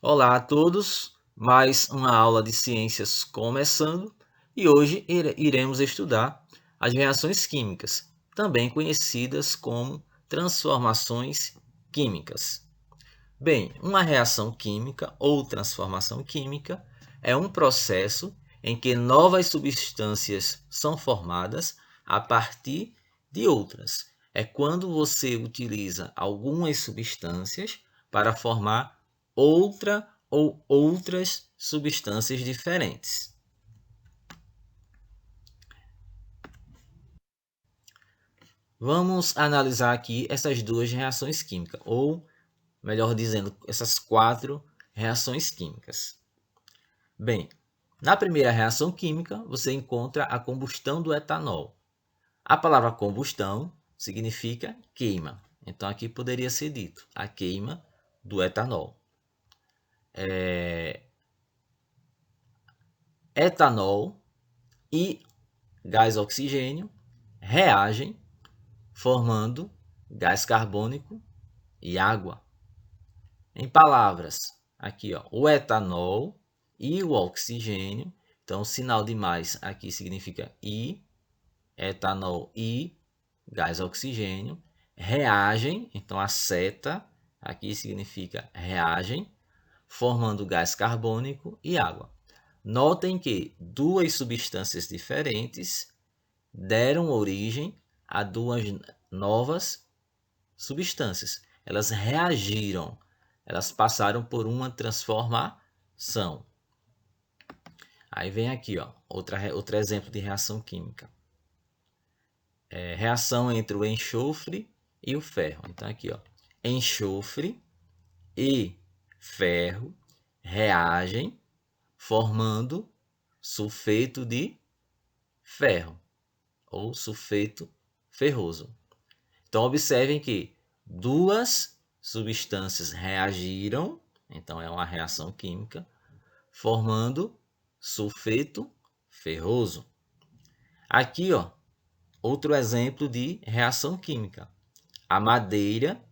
Olá a todos, mais uma aula de ciências começando e hoje iremos estudar as reações químicas, também conhecidas como transformações químicas. Bem, uma reação química ou transformação química é um processo em que novas substâncias são formadas a partir de outras. É quando você utiliza algumas substâncias para formar outra ou outras substâncias diferentes. Vamos analisar aqui essas duas reações químicas, ou melhor dizendo, essas quatro reações químicas. Bem, na primeira reação química, você encontra a combustão do etanol. A palavra combustão significa queima. Então, aqui poderia ser dito a queima do etanol. Etanol e gás oxigênio reagem formando gás carbônico e água. Em palavras, aqui ó, o etanol e o oxigênio. Então, o sinal de mais aqui significa I, etanol e gás oxigênio reagem. Então, a seta aqui significa reagem, formando gás carbônico e água. Notem que duas substâncias diferentes deram origem a duas novas substâncias. Elas reagiram, elas passaram por uma transformação. Aí vem aqui, ó, outro exemplo de reação química. Reação entre o enxofre e o ferro. Então, aqui, ó, enxofre e ferro reagem formando sulfeto de ferro ou sulfeto ferroso. Então, observem que duas substâncias reagiram, então é uma reação química, formando sulfeto ferroso. Aqui, ó, outro exemplo de reação química. A madeira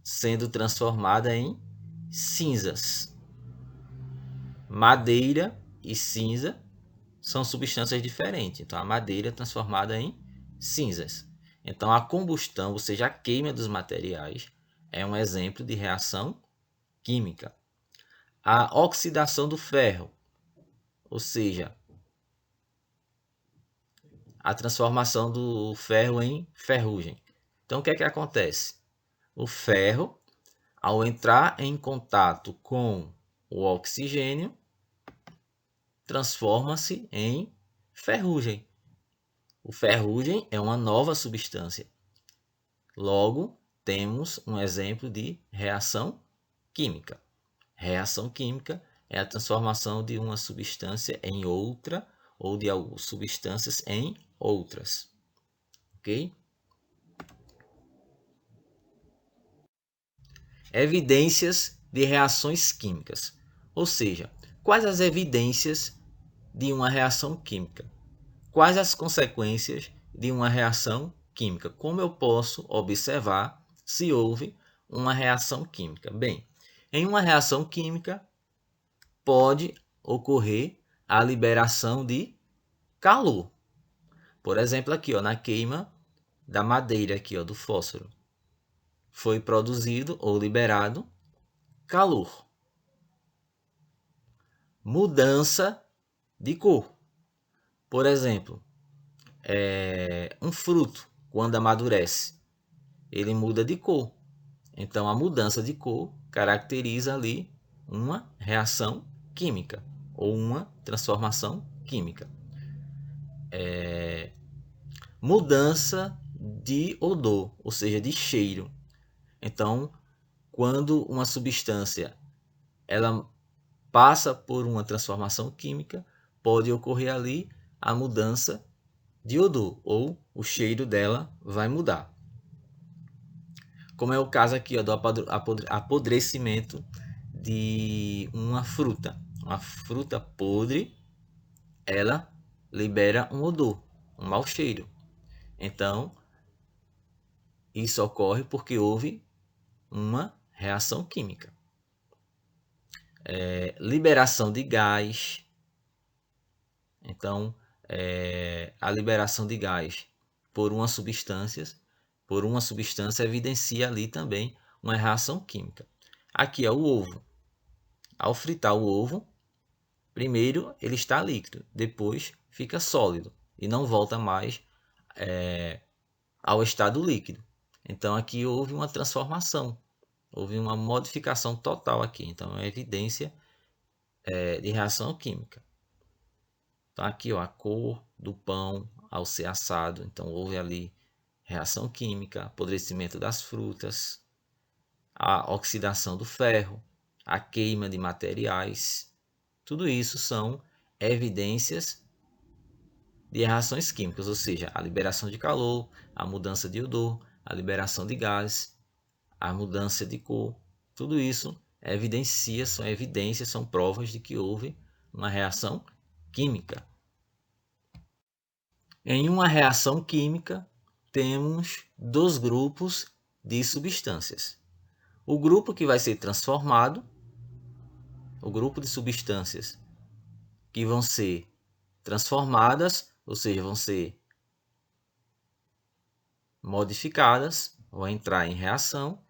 sendo transformada em cinzas. Madeira e cinza são substâncias diferentes. Então, a madeira é transformada em cinzas. Então, a combustão, ou seja, a queima dos materiais, é um exemplo de reação química. A oxidação do ferro, ou seja, a transformação do ferro em ferrugem. Então, o que é que acontece? O ferro, ao entrar em contato com o oxigênio, transforma-se em ferrugem. O ferrugem é uma nova substância. Logo, temos um exemplo de reação química. Reação química é a transformação de uma substância em outra ou de algumas substâncias em outras. Ok? Evidências de reações químicas. Ou seja, quais as evidências de uma reação química? Quais as consequências de uma reação química? Como eu posso observar se houve uma reação química? Bem, em uma reação química pode ocorrer a liberação de calor. Por exemplo, aqui ó, na queima da madeira aqui ó, do fósforo, foi produzido ou liberado calor. Mudança de cor. Por exemplo, um fruto, quando amadurece, ele muda de cor. Então, a mudança de cor caracteriza ali uma reação química ou uma transformação química. Mudança de odor, ou seja, de cheiro. Então, quando uma substância ela passa por uma transformação química, pode ocorrer ali a mudança de odor ou o cheiro dela vai mudar. Como é o caso aqui ó, do apodrecimento de uma fruta. Uma fruta podre, ela libera um odor, um mau cheiro. Então, isso ocorre porque houve uma reação química. liberação de gás. Então, a liberação de gás por uma substância evidencia ali também uma reação química. Aqui é o ovo. Ao fritar o ovo, primeiro ele está líquido, depois fica sólido e não volta mais ao estado líquido. Então aqui houve uma transformação, houve uma modificação total aqui. Então é evidência de reação química. Então aqui ó, a cor do pão ao ser assado, então houve ali reação química, apodrecimento das frutas, a oxidação do ferro, a queima de materiais. Tudo isso são evidências de reações químicas, ou seja, a liberação de calor, a mudança de odor, a liberação de gases, a mudança de cor. Tudo isso são evidências, são provas de que houve uma reação química. Em uma reação química, temos dois grupos de substâncias. O grupo que vai ser transformado, o grupo de substâncias que vão ser transformadas, ou seja, vão ser modificadas, vão entrar em reação,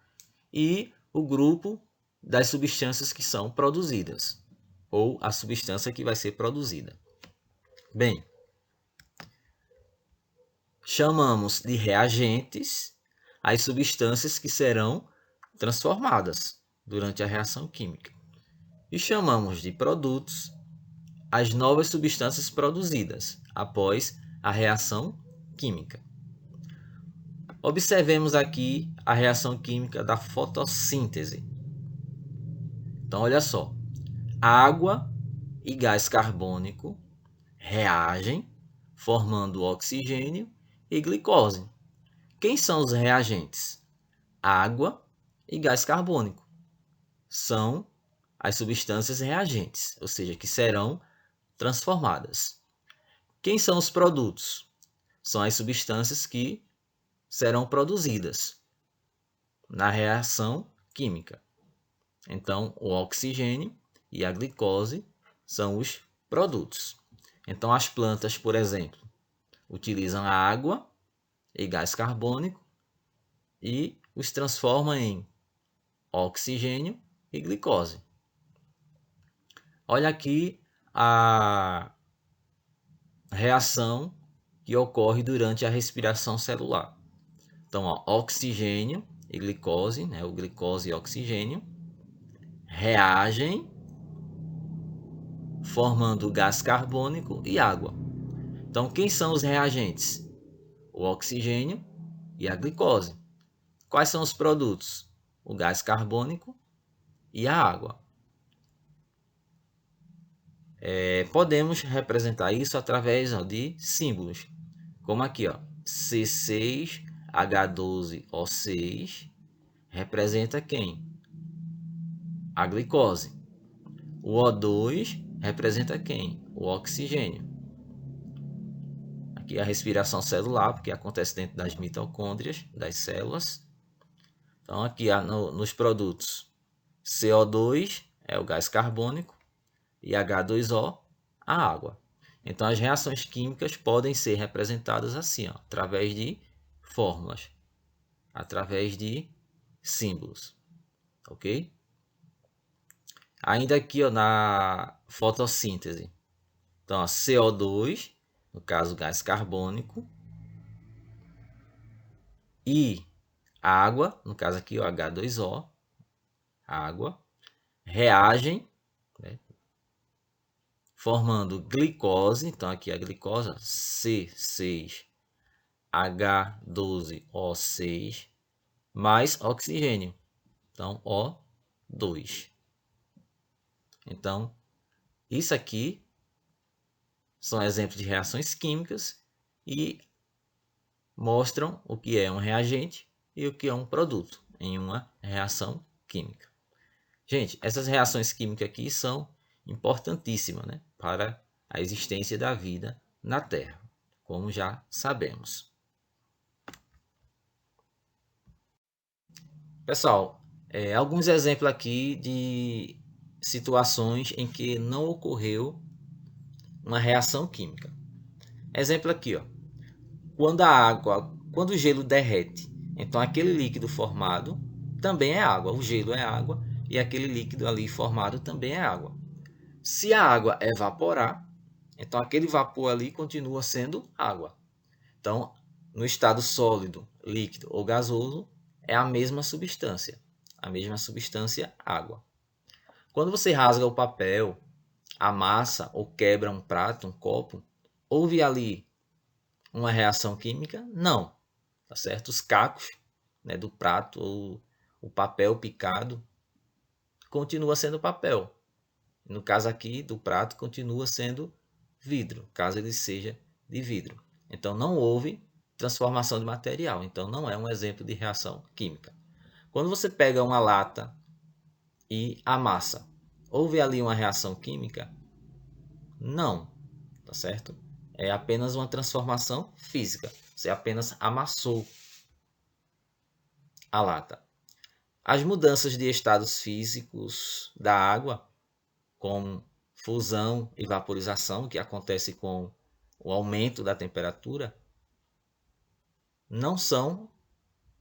e o grupo das substâncias que são produzidas, ou a substância que vai ser produzida. Bem, chamamos de reagentes as substâncias que serão transformadas durante a reação química. E chamamos de produtos as novas substâncias produzidas após a reação química. Observemos aqui a reação química da fotossíntese. Então, olha só. Água e gás carbônico reagem, formando oxigênio e glicose. Quem são os reagentes? Água e gás carbônico. São as substâncias reagentes, ou seja, que serão transformadas. Quem são os produtos? São as substâncias que serão produzidas na reação química. Então, o oxigênio e a glicose são os produtos. Então, as plantas, por exemplo, utilizam a água e gás carbônico e os transformam em oxigênio e glicose. Olha aqui a reação que ocorre durante a respiração celular. Então, ó, oxigênio e glicose, né, o glicose e oxigênio, reagem formando gás carbônico e água. Então, quem são os reagentes? O oxigênio e a glicose. Quais são os produtos? O gás carbônico e a água. Podemos representar isso através de símbolos, como aqui, ó, C6H12O6 representa quem? A glicose. O O2 representa quem? O oxigênio. Aqui a respiração celular, porque acontece dentro das mitocôndrias, das células. Então, aqui nos produtos, CO2 é o gás carbônico e H2O, a água. Então, as reações químicas podem ser representadas assim, ó, através de fórmulas, através de símbolos, ok? Ainda aqui ó, na fotossíntese, então ó, CO2, no caso gás carbônico, e água, no caso aqui o H2O, água, reagem, né, formando glicose, então aqui a glicose C6H12O6 mais oxigênio, então O2. Então, isso aqui são exemplos de reações químicas e mostram o que é um reagente e o que é um produto em uma reação química. Gente, essas reações químicas aqui são importantíssimas, né, para a existência da vida na Terra, como já sabemos. Pessoal, alguns exemplos aqui de situações em que não ocorreu uma reação química. Exemplo aqui, ó. Quando o gelo derrete, então aquele líquido formado também é água. O gelo é água e aquele líquido ali formado também é água. Se a água evaporar, então aquele vapor ali continua sendo água. Então, no estado sólido, líquido ou gasoso, é a mesma substância água. Quando você rasga o papel, amassa ou quebra um prato, um copo, houve ali uma reação química? Não, tá certo? Os cacos, né, do prato ou o papel picado continua sendo papel. No caso aqui do prato continua sendo vidro, caso ele seja de vidro. Então não houve transformação de material, então não é um exemplo de reação química. Quando você pega uma lata e amassa, houve ali uma reação química? Não, tá certo? É apenas uma transformação física. Você apenas amassou a lata. As mudanças de estados físicos da água, como fusão e vaporização, que acontece com o aumento da temperatura, não são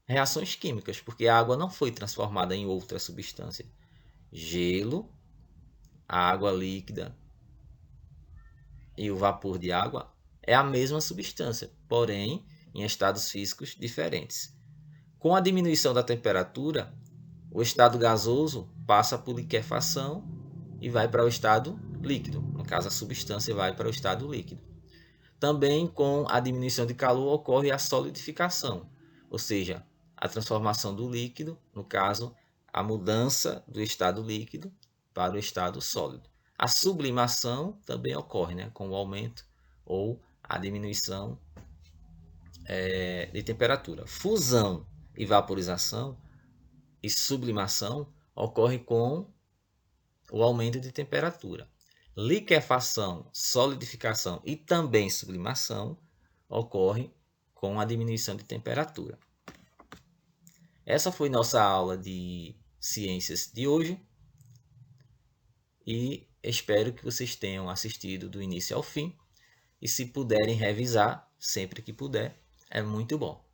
reações químicas, porque a água não foi transformada em outra substância. Gelo, a água líquida e o vapor de água é a mesma substância, porém em estados físicos diferentes. Com a diminuição da temperatura, o estado gasoso passa por liquefação e vai para o estado líquido. No caso, a substância vai para o estado líquido. Também com a diminuição de calor ocorre a solidificação, ou seja, a transformação do líquido, no caso, a mudança do estado líquido para o estado sólido. A sublimação também ocorre, né, com o aumento ou a diminuição de temperatura. Fusão e vaporização e sublimação ocorre com o aumento de temperatura. Liquefação, solidificação e também sublimação ocorre com a diminuição de temperatura. Essa foi nossa aula de ciências de hoje e espero que vocês tenham assistido do início ao fim e se puderem revisar sempre que puder, é muito bom.